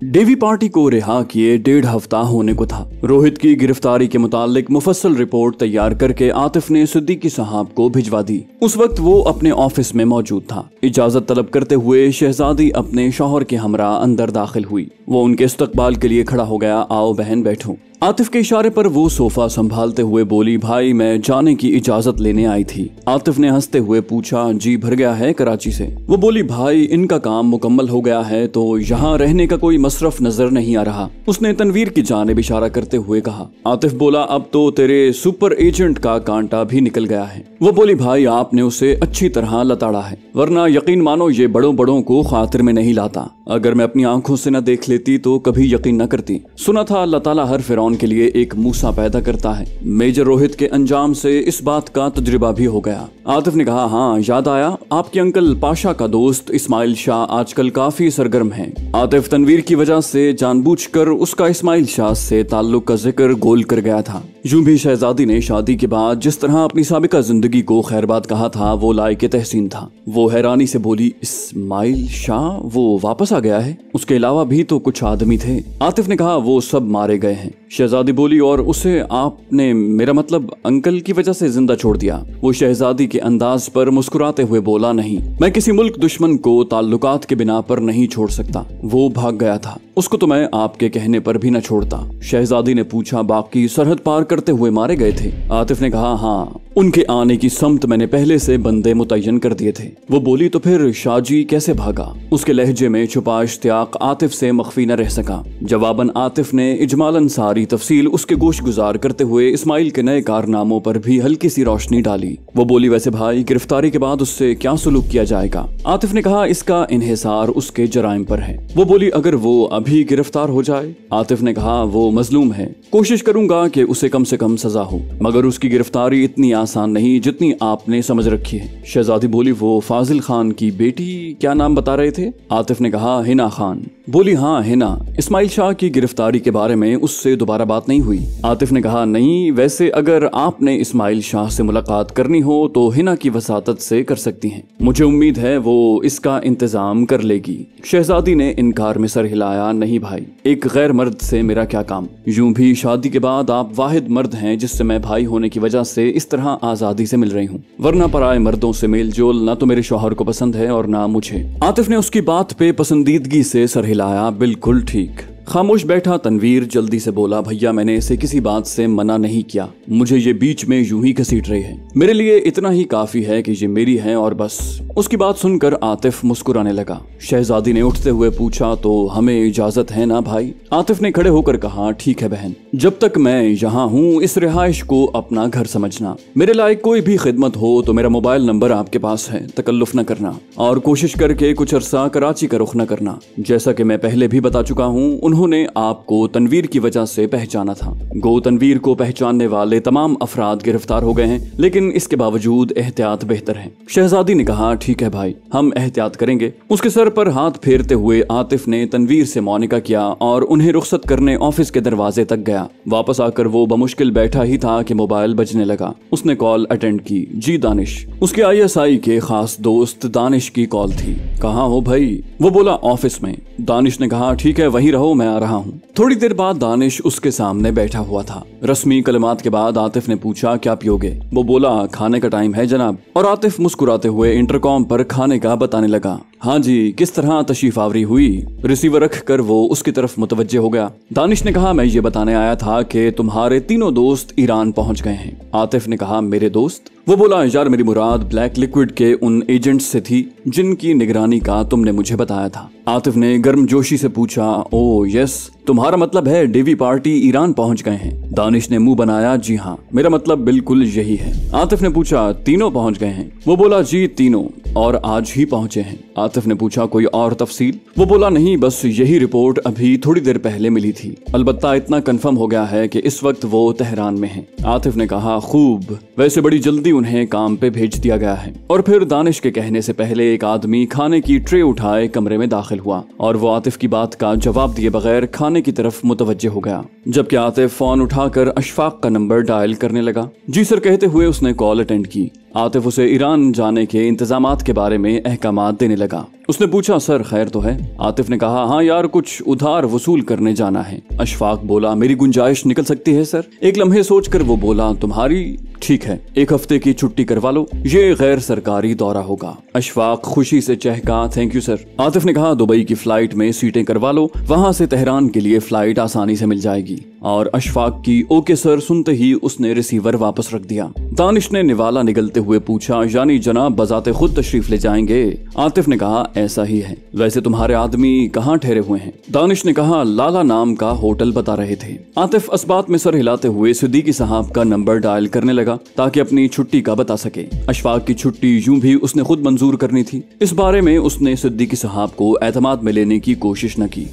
Davy party को रिहा किए 1.5 हफ्ता होने को था। रोहित की गिरफ्तारी के मुतालिक मुफस्सल रिपोर्ट तैयार करके आतिफ ने सिद्दीकी साहब को भिजवा दी। उस वक्त वो अपने ऑफिस में मौजूद था। इजाजत तलब करते हुए शहजादी अपने शौहर के हमरा अंदर दाखिल हुई। वो उनके इस्तकबाल के लिए खड़ा हो गया। आओ बहन बैठो। आतिफ के इशारे पर वो सोफा संभालते हुए बोली, भाई मैं जाने की इजाजत लेने आई थी। आतिफ ने हंसते हुए पूछा, जी भर गया है कराची से? वो बोली, भाई इनका काम मुकम्मल हो गया है तो यहाँ रहने का कोई मसरफ नजर नहीं आ रहा। उसने तनवीर की जानिब इशारा करते हुए कहा। आतिफ बोला, अब तो तेरे सुपर एजेंट का कांटा भी निकल गया है। वो बोली, भाई आपने उसे अच्छी तरह लताड़ा है, वरना यकीन मानो ये बड़ों बड़ों को खातिर में नहीं लाता। अगर मैं अपनी आंखों से न देख लेती तो कभी यकीन न करती। सुना था अल्लाह ताला हर फिरौन के लिए एक मूसा पैदा करता है। मेजर रोहित के अंजाम से इस बात का तजुर्बा भी हो गया। आतिफ ने कहा, हाँ याद आया, आपके अंकल पाशा का दोस्त इस्माइल शाह आजकल काफी सरगर्म है। आतिफ तनवीर की वजह से जानबूझकर उसका इस्माइल शाह से ताल्लुक का जिक्र गोल कर गया था। यूं भी शहजादी ने शादी के बाद जिस तरह अपनी साबिका जिंदगी को खैरबाद कहा था वो लायक तहसीन था। वो हैरानी से बोली, इस्माइल शाह वो वापस आ गया है? उसके अलावा भी तो कुछ आदमी थे। आतिफ ने कहा, वो सब मारे गए हैं। शहजादी बोली, और उसे आपने, मेरा मतलब अंकल की वजह से जिंदा छोड़ दिया? वो शहजादी के अंदाज पर मुस्कुराते हुए बोला, नहीं, मैं किसी मुल्क दुश्मन को ताल्लुकात के बिना पर नहीं छोड़ सकता। वो भाग गया था, उसको तो मैं आपके कहने पर भी न छोड़ता। शहजादी ने पूछा, बाकी सरहद पार करते हुए मारे गए थे? आतिफ ने कहा, हाँ, उनके आने की सम्त मैंने पहले से बंदे मुतय्यन कर दिए थे। वो बोली, तो फिर शाहजी कैसे भागा? उसके लहजे में छुपा इश्तियाक आतिफ से मख्फी न रह सका। जवाबन आतिफ ने इजमालन सारी तफसील उसके गोश गुजार करते हुए इस्माइल के नए कारनामों पर भी हल्की सी रोशनी डाली। वो बोली, वैसे भाई गिरफ्तारी के बाद उससे क्या सलूक किया जाएगा? आतिफ ने कहा, इसका इन्हिसार उसके जराइम पर है। वो बोली, अगर वो अभी गिरफ्तार हो जाए? आतिफ ने कहा, वो मजलूम है, कोशिश करूंगा कि उसे कम से कम सजा हो, मगर उसकी गिरफ्तारी इतनी आसान नहीं जितनी आपने समझ रखी है। शहजादी बोली, वो फाजिल खान की बेटी, क्या नाम बता रहे थे? आतिफ ने कहा, हिना खान। बोली, हाँ हिना। इस्माइल शाह की गिरफ्तारी के बारे में उससे दोबारा बात नहीं हुई? आतिफ ने कहा, नहीं, वैसे अगर आपने इस्माइल शाह से मुलाकात करनी हो तो हिना की वसातत से कर सकती हैं। मुझे उम्मीद है वो इसका इंतजाम कर लेगी। शहजादी ने इनकार में सर हिलाया, नहीं भाई, एक गैर मर्द से मेरा क्या काम? यूं भी शादी के बाद आप वाहिद मर्द हैं जिससे मैं भाई होने की वजह से इस तरह आजादी से मिल रही हूँ, वरना पराए मर्दों से मेल जोल ना तो मेरे शौहर को पसंद है और ना मुझे। आतिफ ने उसकी बात पे पसंदीदगी से सर हिलाया, बिल्कुल ठीक। खामोश बैठा तनवीर जल्दी से बोला, भैया मैंने इसे किसी बात से मना नहीं किया, मुझे ये बीच में यूं ही घसीट रही है। मेरे लिए इतना ही काफी है कि ये मेरी है और बस। उसकी बात सुनकर आतिफ मुस्कुराने लगा। शहजादी ने उठते हुए पूछा, तो हमें इजाजत है ना भाई? आतिफ ने खड़े होकर कहा, ठीक है बहन, जब तक मैं यहाँ हूँ इस रिहाइश को अपना घर समझना। मेरे लायक कोई भी खिदमत हो तो मेरा मोबाइल नंबर आपके पास है, तकल्लुफ न करना और कोशिश करके कुछ अरसा कराची का रुख न करना। जैसा कि मैं पहले भी बता चुका हूँ, उन्होंने आपको तनवीर की वजह से पहचाना था। गो तनवीर को पहचानने वाले तमाम अफराद गिरफ्तार हो गए हैं, लेकिन इसके बावजूद एहतियात बेहतर है। शहजादी ने कहा, ठीक है भाई, हम एहतियात करेंगे। उसके सर पर हाथ फेरते हुए आतिफ ने तनवीर से मौनिका किया और उन्हें रुखसत करने ऑफिस के दरवाजे तक गया। वापस आकर वो बमुश्किल बैठा ही था कि मोबाइल बजने लगा। उसने कॉल अटेंड की। जी दानिश। उसके ISI के खास दोस्त दानिश की कॉल थी। कहाँ हो भाई? वो बोला, ऑफिस में। दानिश ने कहा, ठीक है वहीं रहो, मैं आ रहा हूँ। थोड़ी देर बाद दानिश उसके सामने बैठा हुआ था। रस्मी कलमात के बाद आतिफ ने पूछा, क्या पियोगे? वो बोला, खाने का टाइम है जनाब। और आतिफ मुस्कुराते हुए इंटरकॉम पर खाने का बताने लगा। हाँ जी, किस तरह तशरीफ आवरी हुई? रिसीवर रख कर वो उसकी तरफ मुतवज्जे हो गया। दानिश ने कहा, मैं ये बताने आया था कि तुम्हारे तीनों दोस्त ईरान पहुंच गए हैं। आतिफ ने कहा, मेरे दोस्त? वो बोला, यार मेरी मुराद ब्लैक लिक्विड के उन एजेंट्स से थी जिनकी निगरानी का तुमने मुझे बताया था। आतिफ ने गर्मजोशी से पूछा, ओ यस, तुम्हारा मतलब है डेवी पार्टी ईरान पहुंच गए हैं? दानिश ने मुंह बनाया, जी हाँ, मेरा मतलब बिल्कुल यही है। आतिफ ने पूछा, तीनों पहुंच गए हैं? वो बोला, जी तीनों, और आज ही पहुंचे हैं। आतिफ ने पूछा, कोई और तफसील? वो बोला, नहीं, बस यही रिपोर्ट अभी थोड़ी देर पहले मिली थी। अलबत्ता इतना कंफर्म हो गया है कि इस वक्त वो तेहरान में हैं। आतिफ ने कहा, खूब, वैसे बड़ी जल्दी उन्हें काम पे भेज दिया गया है। और फिर दानिश के कहने से पहले एक आदमी खाने की ट्रे उठाए कमरे में दाखिल हुआ और वो आतिफ की बात का जवाब दिए बगैर खाने की तरफ मुतवज्जे हो गया, जबकि आतिफ फोन उठाकर अशफाक का नंबर डायल करने लगा। जी सर कहते हुए उसने कॉल अटेंड की। आतिफ उसे ईरान जाने के इंतजामात के बारे में अहकामात देने लगा। उसने पूछा सर खैर तो है? आतिफ ने कहा हाँ यार कुछ उधार वसूल करने जाना है। अशफाक बोला मेरी गुंजाइश निकल सकती है सर। एक लम्हे सोचकर वो बोला तुम्हारी ठीक है, 1 हफ्ते की छुट्टी करवा लो, ये गैर सरकारी दौरा होगा। अशफाक खुशी से चहका थैंक यू सर। आतिफ ने कहा दुबई की फ्लाइट में सीटें करवा लो, वहां से तेहरान के लिए फ्लाइट आसानी से मिल जाएगी। और अशफाक की ओके सर सुनते ही उसने रिसीवर वापस रख दिया। दानिश ने निवाला निगलते हुए पूछा यानी जनाब बजाते खुद तशरीफ ले जाएंगे? आतिफ ने कहा ऐसा ही है। वैसे तुम्हारे आदमी कहाँ ठहरे हुए हैं? दानिश ने कहा लाला नाम का होटल बता रहे थे। आतिफ इस बात में सर हिलाते हुए सिद्दीकी साहब का नंबर डायल करने लगा ताकि अपनी छुट्टी का बता सके। अशफाक की छुट्टी यूं भी उसने खुद मंजूर करनी थी। इस बारे में उसने सिद्दीकी साहब को एतमाद में लेने की कोशिश न की।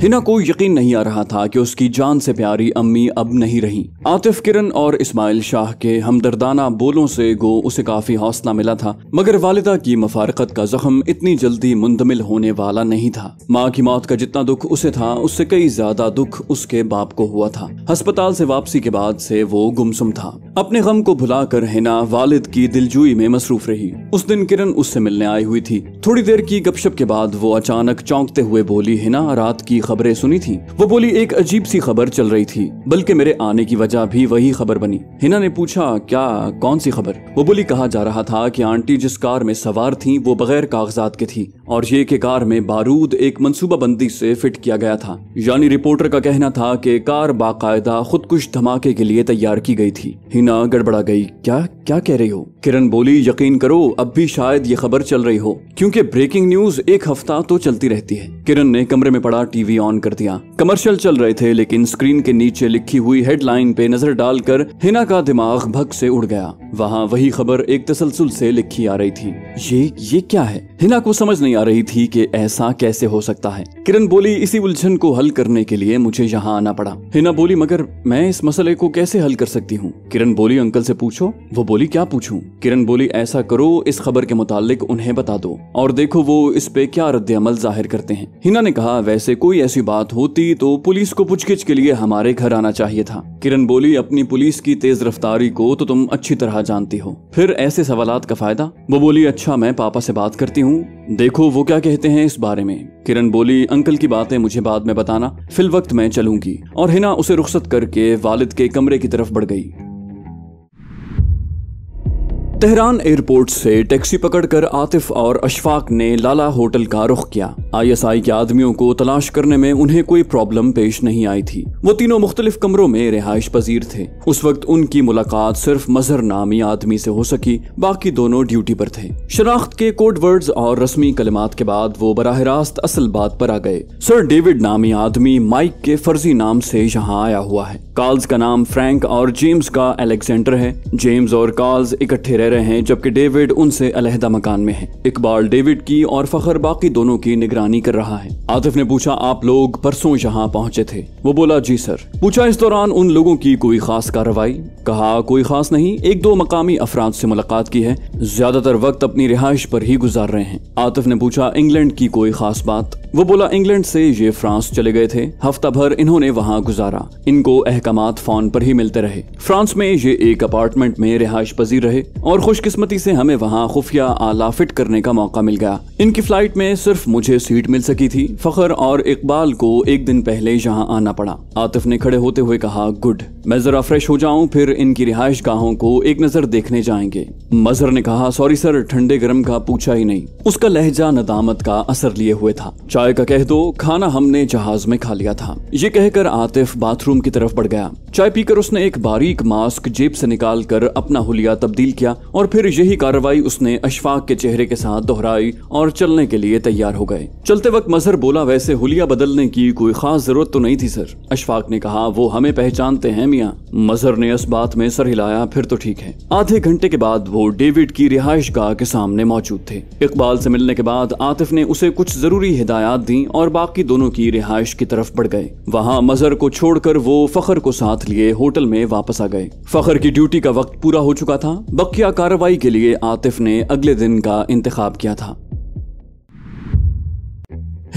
हिना को यकीन नहीं आ रहा था कि उसकी जान से प्यारी अम्मी अब नहीं रही। आतिफ, किरण और इस्माइल शाह के हमदर्दाना बोलों से गो उसे काफी हौसला मिला था, मगर वालिदा की मफारकत का जख्म इतनी जल्दी मुंदमिल होने वाला नहीं था। माँ की मौत का जितना दुख उसे था उससे कई ज्यादा दुख उसके बाप को हुआ था। अस्पताल से वापसी के बाद से वो गुमसुम था। अपने गम को भुलाकर हिना वालिद की दिलजुई में मसरूफ रही। उस दिन किरण उससे मिलने आई हुई थी। थोड़ी देर की गपशप के बाद वो अचानक चौंकते हुए बोली हिना रात की खबरें सुनी थी? वो बोली एक अजीब सी खबर चल रही थी, बल्कि मेरे आने की वजह भी वही खबर बनी। हिना ने पूछा क्या, कौन सी खबर? वो बोली कहा जा रहा था कि आंटी जिस कार में सवार थी वो बगैर कागजात के थी और ये कि कार में बारूद एक मंसूबाबंदी से फिट किया गया था। यानी रिपोर्टर का कहना था कि कार बाकायदा खुदकुश धमाके के लिए तैयार की गई थी। हिना गड़बड़ा गई। क्या क्या कह रही हो? किरण बोली यकीन करो अब भी शायद ये खबर चल रही हो, क्योंकि ब्रेकिंग न्यूज 1 हफ्ता तो चलती रहती है। किरण ने कमरे में पड़ा टीवी ऑन कर दिया। कमर्शियल चल रहे थे लेकिन स्क्रीन के नीचे लिखी हुई हेडलाइन पे नजर डालकर हिना का दिमाग भग से उड़ गया। वहाँ वही खबर एक तसलसल से लिखी आ रही थी। ये क्या है? हिना को समझ नहीं आ रही थी कि ऐसा कैसे हो सकता है। किरण बोली इसी उलझन को हल करने के लिए मुझे यहाँ आना पड़ा। हिना बोली मगर मैं इस मसले को कैसे हल कर सकती हूँ? किरण बोली अंकल से पूछो। वो बोली क्या पूछूं? किरण बोली ऐसा करो इस खबर के मुतालिक उन्हें बता दो और देखो वो इस पे क्या रद्द अमल जाहिर करते हैं। हिना ने कहा वैसे कोई ऐसी बात होती तो पुलिस को पूछगिछ के लिए हमारे घर आना चाहिए था। किरण बोली अपनी पुलिस की तेज रफ्तारी को तो तुम अच्छी तरह जानती हो, फिर ऐसे सवालात का फायदा? वो बोली अच्छा मैं पापा से बात करती हूँ, देखो वो क्या कहते हैं इस बारे में। किरण बोली अंकल की बातें मुझे बाद में बताना, फिल वक्त मैं चलूंगी। और हिना उसे रुखसत करके वालिद के कमरे की तरफ बढ़ गई। तेहरान एयरपोर्ट से टैक्सी पकड़कर आतिफ और अशफाक ने लाला होटल का रुख किया। ISI के आदमियों को तलाश करने में उन्हें कोई प्रॉब्लम पेश नहीं आई थी। वो तीनों मुख्तलिफ कमरों में रिहाइश पजीर थे। उस वक्त उनकी मुलाकात सिर्फ मजहर नामी आदमी से हो सकी, बाकी दोनों ड्यूटी पर थे। शनाख्त के कोड वर्ड्स और रस्मी कलिमात के बाद वो बराह रास्त असल बात पर आ गए। सर डेविड नामी आदमी माइक के फर्जी नाम से यहाँ आया हुआ है। कार्ल्स का नाम फ्रैंक और जेम्स का अलेक्जेंडर है। जेम्स और कार्ल्स इकट्ठे रह रहे हैं जबकि डेविड उनसे अलहदा मकान में है। इकबाल डेविड की और फखर बाकी दोनों की निगरानी कर रहा है। आतिफ ने पूछा आप लोग परसों यहाँ पहुँचे थे? वो बोला जी सर। पूछा इस दौरान उन लोगों की कोई खास कार्रवाई? कहा कोई खास नहीं, 1-2 मकामी अफराद से मुलाकात की है, ज्यादातर वक्त अपनी रिहाइश पर ही गुजार रहे हैं। आतिफ ने पूछा इंग्लैंड की कोई खास बात? वो बोला इंग्लैंड से ये फ्रांस चले गए थे, हफ्ता भर इन्होंने वहाँ गुजारा, इनको अहकामात फोन पर ही मिलते रहे। फ्रांस में ये एक अपार्टमेंट में रिहाइश पजीर रहे और खुशकिस्मती से हमें वहाँ खुफिया आला फिट करने का मौका मिल गया। इनकी फ्लाइट में सिर्फ मुझे सीट मिल सकी थी। फखर और इकबाल को एक दिन पहले यहाँ आना पड़ा। आतिफ ने खड़े होते हुए कहा गुड, मैं जरा फ्रेश हो जाऊं फिर इनकी रिहाइश गाहों को एक नजर देखने जाएंगे। मजहर ने कहा सॉरी सर, ठंडे गर्म का पूछा ही नहीं। उसका लहजा नदामत का असर लिए हुए था। चाय का कह दो, खाना हमने जहाज में खा लिया था। ये कहकर आतिफ बाथरूम की तरफ बढ़ गया। चाय पीकर उसने एक बारीक मास्क जेब से निकाल कर अपना हुलिया तब्दील किया और फिर यही कार्रवाई उसने अशफाक के चेहरे के साथ दोहराई और चलने के लिए तैयार हो गए। चलते वक्त मजहर बोला वैसे हुलिया बदलने की कोई खास जरूरत तो नहीं थी सर। अशफाक ने कहा वो हमें पहचानते हैं मियाँ। मजहर ने इस बात में सर हिलाया, फिर तो ठीक है। आधे घंटे के बाद वो डेविड की रिहाइश गाह के सामने मौजूद थे। इकबाल से मिलने के बाद आतिफ ने उसे कुछ जरूरी हिदायत दी और बाकी दोनों की रिहाइश की तरफ बढ़ गए। वहाँ मजहर को छोड़कर वो फखर को साथ लिए होटल में वापस आ गए। फखर की ड्यूटी का वक्त पूरा हो चुका था। बकिया कार्रवाई के लिए आतिफ ने अगले दिन का इंतखाब किया था।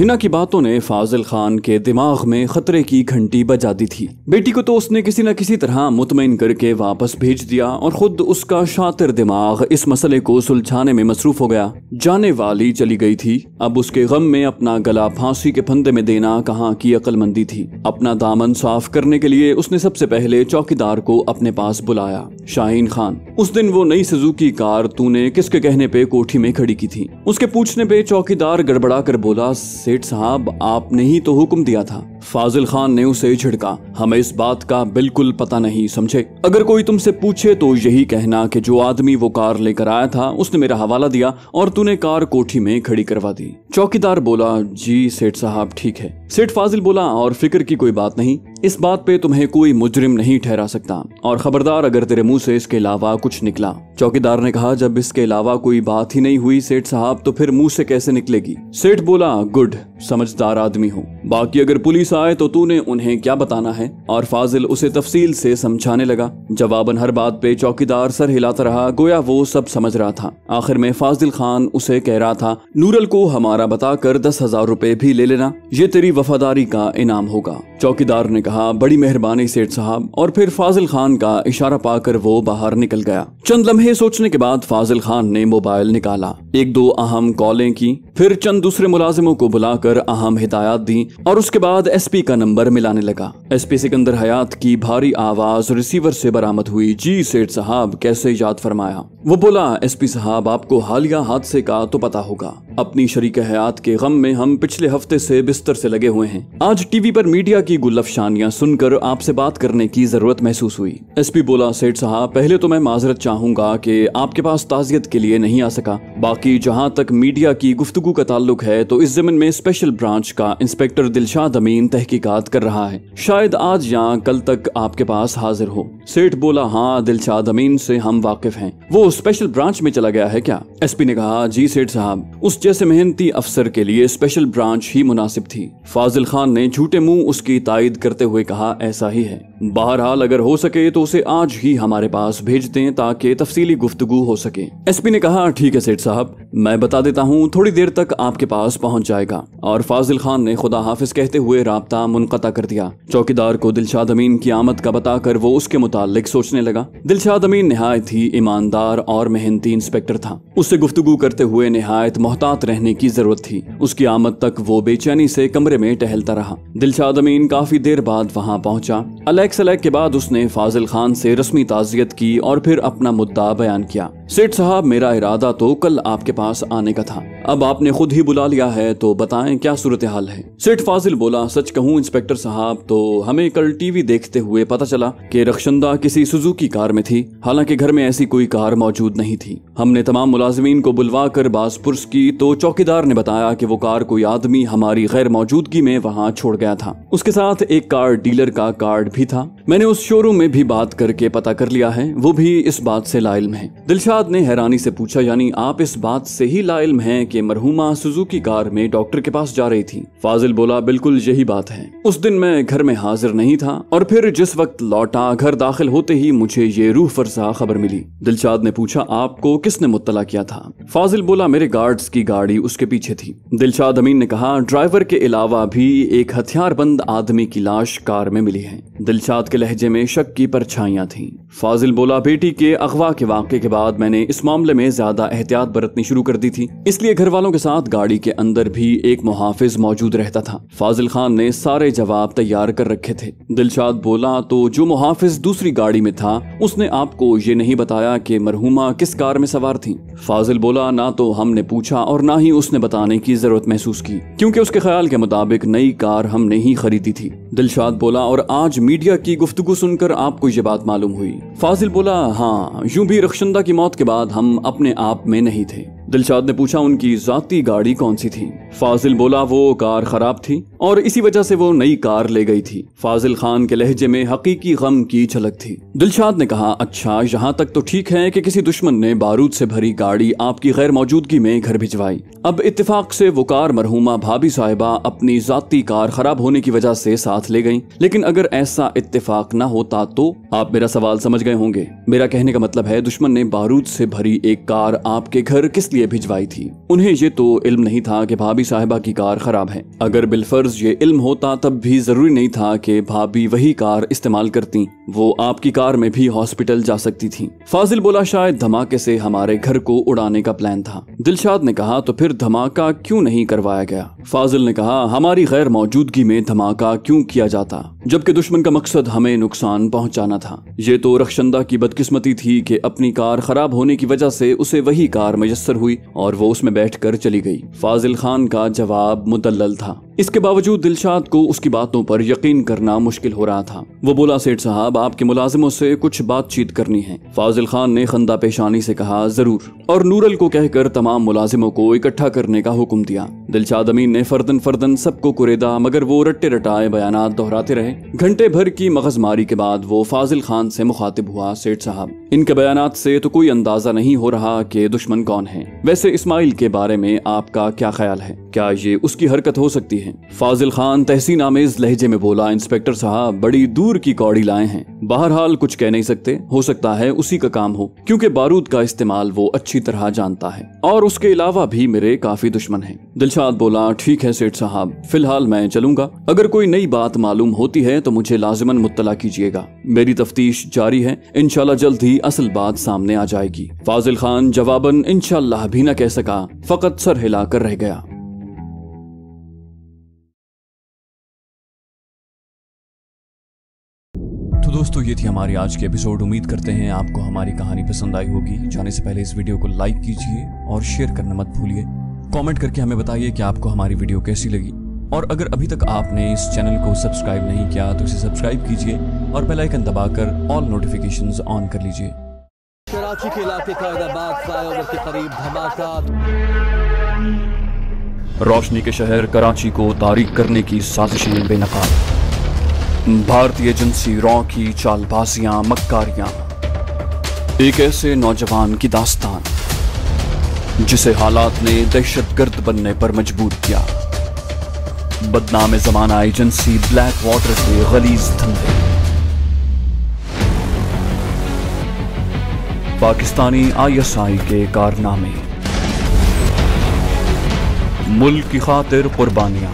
हिना की बातों ने फाजिल खान के दिमाग में खतरे की घंटी बजा दी थी। बेटी को तो उसने किसी न किसी तरह मुतमईन करके वापस भेज दिया और खुद उसका शातिर दिमाग इस मसले को सुलझाने में मसरूफ हो गया। जाने वाली चली गई थी, अब उसके गम में अपना गला फांसी के फंदे में देना कहाँ की अक्लमंदी थी। अपना दामन साफ करने के लिए उसने सबसे पहले चौकीदार को अपने पास बुलाया। शाहीन खान, उस दिन वो नई सुजुकी कार तूने किसके कहने पे कोठी में खड़ी की थी? उसके पूछने पे चौकीदार गड़बड़ा कर बोला, सेठ साहब आपने ही तो हुक्म दिया था। फाजिल खान ने उसे झिड़का, हमें इस बात का बिल्कुल पता नहीं, समझे? अगर कोई तुमसे पूछे तो यही कहना कि जो आदमी वो कार लेकर आया था उसने मेरा हवाला दिया और तूने कार कोठी में खड़ी करवा दी। चौकीदार बोला, जी सेठ साहब ठीक है। सेठ फाजिल बोला, और फिक्र की कोई बात नहीं, इस बात पे तुम्हें कोई मुजरिम नहीं ठहरा सकता, और खबरदार अगर तेरे मुंह से इसके अलावा कुछ निकला। चौकीदार ने कहा, जब इसके अलावा कोई बात ही नहीं हुई सेठ साहब तो फिर मुंह से कैसे निकलेगी? सेठ बोला, गुड, समझदार आदमी हो, बाकी अगर पुलिस आए तो तूने उन्हें क्या बताना है? और फाजिल उसे तफसील से समझाने लगा। जवाबन हर बात पे चौकीदार सर हिलाता रहा, गोया वो सब समझ रहा था। आखिर में फाजिल खान उसे कह रहा था, नूरल को हमारा बताकर 10,000 रुपए भी ले लेना, ये तेरी वफादारी का इनाम होगा। चौकीदार ने कहा, बड़ी मेहरबानी सेठ साहब, और फिर फाजिल खान का इशारा पाकर वो बाहर निकल गया। चंद लम्हे सोचने के बाद फाजिल खान ने मोबाइल निकाला, 1-2 अहम कॉलें की, फिर चंद दूसरे मुलाजिमों को बुलाकर अहम हिदायत दी और उसके बाद एसपी का नंबर मिलाने लगा। एसपी सिकंदर हयात की भारी आवाज रिसीवर से बरामद हुई। जी सेठ साहब, कैसे याद फरमाया? वो बोला, एसपी साहब आपको हालिया हादसे का तो पता होगा, अपनी शरीक हयात के गम में हम पिछले हफ्ते से बिस्तर से लगे हुए हैं। आज टीवी पर मीडिया की गुलअफशानियां सुनकर आपसे बात करने की जरूरत महसूस हुई। एसपी बोला, सेठ साहब पहले तो मैं माजरत चाहूंगा कि आपके पास ताजियत के लिए नहीं आ सका, बाकी जहां तक मीडिया की गुफ्तगू का ताल्लुक है तो इस जमीन में स्पेशल ब्रांच का इंस्पेक्टर दिलशाद अमीन तहकीकात कर रहा है, शायद आज या कल तक आपके पास हाजिर हो। सेठ बोला, हाँ दिलशाद अमीन से हम वाकिफ हैं, वो स्पेशल ब्रांच में चला गया है क्या? एसपी ने कहा, जी सेठ साहब, उस जैसे मेहनती अफसर के लिए स्पेशल ब्रांच ही मुनासिब थी। फाजिल खान ने झूठे मुंह उसकी तायद करते हुए कहा, ऐसा ही है, बहरहाल अगर हो सके तो उसे आज ही हमारे पास भेज दें ताकि तफसीली गुफ्तगू हो सके। एसपी ने कहा, ठीक है सेठ साहब, मैं बता देता हूँ, थोड़ी देर तक आपके पास पहुँच जाएगा। और फाजिल खान ने खुदा हाफिज कहते हुए राब्ता मुनक़ता कर दिया। चौकीदार को दिलशाद अमीन की आमद का बताकर वो उसके मुताल्लिक सोचने लगा। दिलशाद अमीन निहायत ही ईमानदार और मेहनती इंस्पेक्टर था, उससे गुफ्तगू करते हुए निहायत मोहतात रहने की जरूरत थी। उसकी आमद तक वो बेचैनी से कमरे में टहलता रहा। दिलशाद अमीन काफी देर बाद वहाँ पहुंचा। अलैक सलैक के बाद उसने फाजिल खान से रस्मी ताज़ियत की और फिर अपना मुद्दा बयान किया। सेठ साहब, मेरा इरादा तो कल आपके पास आने का था, अब आपने खुद ही बुला लिया है तो बताएं क्या सूरत हाल है? सेठ फाजिल बोला, सच कहूँ इंस्पेक्टर साहब तो हमें कल टीवी देखते हुए पता चला कि रखशंदा किसी सुजुकी कार में थी, हालांकि घर में ऐसी कोई कार मौजूद नहीं थी। हमने तमाम मुलाजिमीन को बुलवा कर बासपुर्स की तो चौकीदार ने बताया कि वो कार कोई आदमी हमारी गैर मौजूदगी में वहाँ छोड़ गया था, उसके साथ एक कार डीलर का कार्ड भी था। मैंने उस शोरूम में भी बात करके पता कर लिया है, वो भी इस बात से लाइल्म है। दिलशाद ने हैरानी से पूछा, यानी आप इस बात से ही लाइल्म हैं कि मरहुमा सुजुकी कार में डॉक्टर के पास जा रही थी? फाजिल बोला, बिल्कुल यही बात है, उस दिन मैं घर में हाजिर नहीं था और फिर जिस वक्त लौटा घर दाखिल होते ही मुझे ये रूह फरसा खबर मिली। दिलशाद ने पूछा, आपको किसने मुत्तला किया था? फाजिल बोला, मेरे गार्ड्स की गाड़ी उसके पीछे थी। दिलशाद अमीन ने कहा, ड्राइवर के अलावा भी एक हथियारबंद आदमी की लाश कार में मिली है। दिलशाद के लहजे में शक की परछाइयां थीं। फाजिल बोला, बेटी के अगवा के वाक़े के बाद मैंने इस मामले में ज्यादा एहतियात बरतनी शुरू कर दी थी, इसलिए घर वालों के साथ गाड़ी के अंदर भी एक मुहाफिज मौजूद रहता था। फाजिल खान ने सारे जवाब तैयार कर रखे थे। दिलशाद बोला, तो जो मुहाफिज दूसरी गाड़ी में था उसने आपको ये नहीं बताया कि मरहुमा किस कार में सवार थी? फाजिल बोला, ना तो हमने पूछा और ना ही उसने बताने की जरूरत महसूस की, क्योंकि उसके ख्याल के मुताबिक नई कार हमने ही खरीदी थी। दिलशाद बोला, और आज मीडिया की गुफ्तगू सुनकर आपको ये बात मालूम हुई? फाजिल बोला, हाँ, यूं भी रखशंदा की मौत के बाद हम अपने आप में नहीं थे। दिलशाद ने पूछा, उनकी जाती गाड़ी कौन सी थी? फाजिल बोला, वो कार खराब थी और इसी वजह से वो नई कार ले गई थी। फाजिल खान के लहजे में हकीकी गम की झलक थी। दिलशाद ने कहा, अच्छा, यहाँ तक तो ठीक है कि किसी दुश्मन ने बारूद से भरी गाड़ी आपकी गैर मौजूदगी में घर भिजवाई। अब इत्तेफाक से वो कार मरहुमा भाभी साहिबा अपनी जाती कार खराब होने की वजह से साथ ले गई, लेकिन अगर ऐसा इत्तेफाक न होता तो? आप मेरा सवाल समझ गए होंगे। मेरा कहने का मतलब है, दुश्मन ने बारूद से भरी एक कार आपके घर किस लिए लिए भिजवाई थी। उन्हें ये तो इल्म नहीं था कि भाभी साहिबा की कार खराब है। अगर बिलफर्ज ये इल्म होता तब भी जरूरी नहीं था कि भाभी वही कार इस्तेमाल करती, वो आपकी कार में भी हॉस्पिटल जा सकती थी। फाजिल बोला, शायद धमाके से हमारे घर को उड़ाने का प्लान था। दिलशाद ने कहा, तो फिर धमाका क्यों नहीं करवाया गया? फाजिल ने कहा, हमारी गैर मौजूदगी में धमाका क्यों किया जाता, जबकि दुश्मन का मकसद हमें नुकसान पहुंचाना था। ये तो रखशंदा की बदकिस्मती थी कि अपनी कार खराब होने की वजह से उसे वही कार मयस्सर हुई और वो उसमें बैठकर चली गई। फाजिल खान का जवाब मुदल्लल था। इसके बावजूद दिलशाद को उसकी बातों पर यकीन करना मुश्किल हो रहा था। वो बोला, सेठ साहब, आपके मुलाजिमों से कुछ बातचीत करनी है। फाजिल खान ने खंदा पेशानी से कहा, जरूर, और नूरल को कहकर तमाम मुलाजिमों को इकट्ठा करने का हुक्म दिया। दिलशाद अमीन ने फर्दन फर्दन सबको कुरेदा, मगर वो रट्टे रटाए बयानात दोहराते रहे। घंटे भर की मगजमारी के बाद वो फाजिल खान से मुखातिब हुआ, सेठ साहब, इनके बयानात से तो कोई अंदाजा नहीं हो रहा कि दुश्मन कौन है। वैसे इस्माइल के बारे में आपका क्या ख्याल है? क्या ये उसकी हरकत हो सकती है? फाजिल खान तहसीन आमेज लहजे में बोला, इंस्पेक्टर साहब, बड़ी दूर की कौड़ी लाए हैं। बहरहाल कुछ कह नहीं सकते, हो सकता है उसी का काम हो, क्योंकि बारूद का इस्तेमाल वो अच्छी तरह जानता है, और उसके अलावा भी मेरे काफी दुश्मन हैं। दिलशाद बोला, ठीक है सेठ साहब, फिलहाल मैं चलूंगा। अगर कोई नई बात मालूम होती है तो मुझे लाजिमन मुत्तला कीजिएगा। मेरी तफ्तीश जारी है, इंशाल्लाह जल्द ही असल बात सामने आ जाएगी। फाजिल खान जवाबन इंशाल्लाह भी न कह सका, फकत सर हिलाकर रह गया। तो दोस्तों, ये थी हमारी आज की एपिसोड। उम्मीद करते हैं आपको हमारी कहानी पसंद आई होगी। जाने से पहले इस वीडियो को लाइक कीजिए और शेयर करना मत भूलिए। कमेंट करके हमें बताइए कि आपको हमारी वीडियो कैसी लगी, और अगर अभी तक आपने इस चैनल को सब्सक्राइब नहीं किया तो इसे सब्सक्राइब कीजिए और बेल आइकन दबाकर ऑल नोटिफिकेशंस ऑन कर लीजिए। कराची के इलाके का इलाहाबाद फ्लाईओवर के करीब धमाका। रोशनी के शहर कराची को तारीक करने की साजिशें बेनकाब। भारतीय एजेंसी रॉ की चालबाजियां, मक्कारियां, एक ऐसे नौजवान की दास्तान जिसे हालात ने दहशतगर्द बनने पर मजबूर किया। बदनाम जमाना एजेंसी ब्लैक वाटर के गलीज धंधे। पाकिस्तानी ISI के कारनामे। मुल्क की खातिर कुर्बानियां।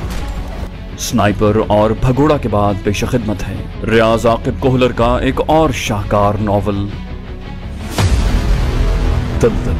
स्नाइपर और भगोड़ा के बाद पेश-ए-खिदमत है रियाज आकिब कोहलर का एक और शाहकार नॉवल दलदल।